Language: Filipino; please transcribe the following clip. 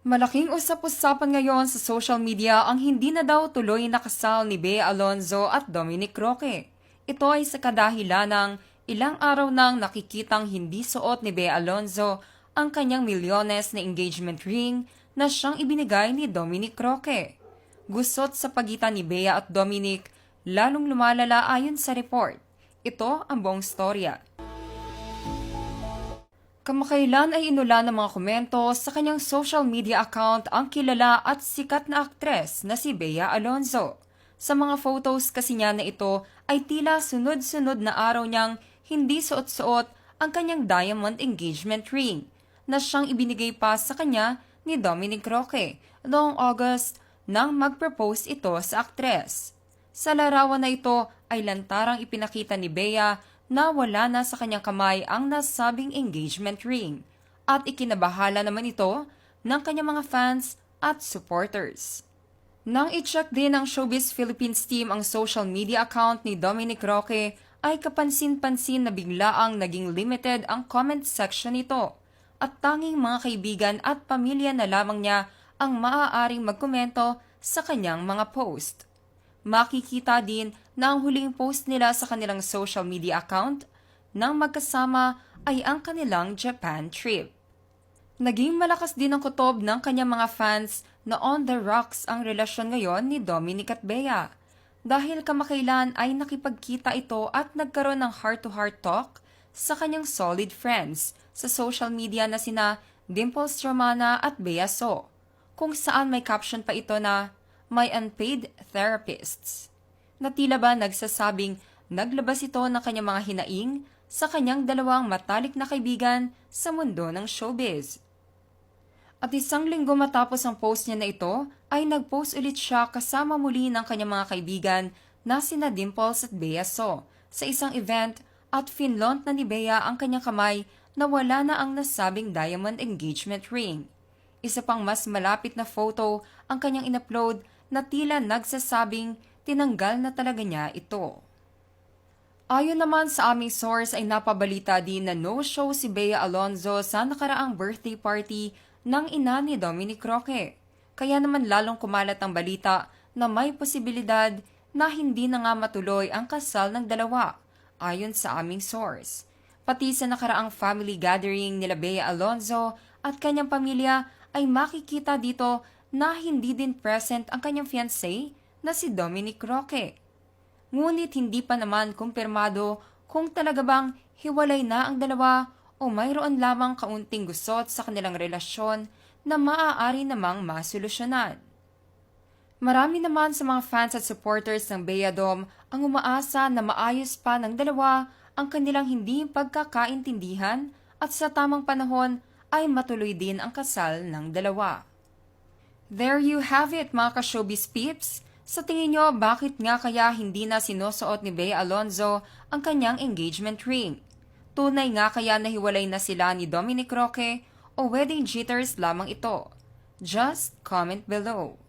Malaking usap-usapan ngayon sa social media ang hindi na daw tuloy na kasal ni Bea Alonzo at Dominic Roque. Ito ay sa kadahilan ng ilang araw nang nakikitang hindi suot ni Bea Alonzo ang kanyang milyones na engagement ring na siyang ibinigay ni Dominic Roque. Gusot sa pagitan ni Bea at Dominic, lalong lumalala ayon sa report. Ito ang buong storya. Kamakailan ay inulan ng mga komento sa kanyang social media account ang kilala at sikat na aktres na si Bea Alonzo. Sa mga photos kasi niya na ito ay tila sunod-sunod na araw niyang hindi suot-suot ang kanyang diamond engagement ring na siyang ibinigay pa sa kanya ni Dominic Roque noong August nang mag-propose ito sa aktres. Sa larawan na ito ay lantarang ipinakita ni Bea na wala na sa kanyang kamay ang nasabing engagement ring at ikinabahala naman ito ng kanyang mga fans at supporters. Nang i-check din ng Showbiz Philippines team ang social media account ni Dominic Roque ay kapansin-pansin na biglaang naging limited ang comment section nito at tanging mga kaibigan at pamilya na lamang niya ang maaaring magkomento sa kanyang mga post. Makikita din na ang huling post nila sa kanilang social media account nang magkasama ay ang kanilang Japan trip. Naging malakas din ang kutob ng kanyang mga fans na on the rocks ang relasyon ngayon ni Dominic at Bea dahil kamakailan ay nakipagkita ito at nagkaroon ng heart-to-heart talk sa kanyang solid friends sa social media na sina Dimples Romana at Bea So, kung saan may caption pa ito na "My unpaid therapists", na tila ba nagsasabing naglabas ito ng kanyang mga hinaing sa kanyang dalawang matalik na kaibigan sa mundo ng showbiz. At isang linggo matapos ang post niya na ito, ay nag-post ulit siya kasama muli ng kanyang mga kaibigan na sina Dimples at Bea So sa isang event at finlaunt na ni Bea ang kanyang kamay na wala na ang nasabing diamond engagement ring. Isa pang mas malapit na photo ang kanyang inupload na tila nagsasabing tinanggal na talaga niya ito. Ayon naman sa aming source ay napabalita din na no-show si Bea Alonzo sa nakaraang birthday party ng ina ni Dominic Roque. Kaya naman lalong kumalat ang balita na may posibilidad na hindi na nga matuloy ang kasal ng dalawa, ayon sa aming source. Pati sa nakaraang family gathering nila Bea Alonzo at kanyang pamilya ay makikita dito na hindi din present ang kanyang fiancé na si Dominic Roque. Ngunit hindi pa naman kumpirmado kung talaga bang hiwalay na ang dalawa o mayroon lamang kaunting gusot sa kanilang relasyon na maaari namang masolusyonan. Marami naman sa mga fans at supporters ng Bea Dom ang umaasa na maayos pa ng dalawa ang kanilang hindi pagkakaintindihan at sa tamang panahon ay matuloy din ang kasal ng dalawa. There you have it mga ka-showbiz peeps. Sa tingin nyo, bakit nga kaya hindi na sinusuot ni Bea Alonzo ang kanyang engagement ring? Tunay nga kaya nahiwalay na sila ni Dominic Roque o wedding jitters lamang ito? Just comment below.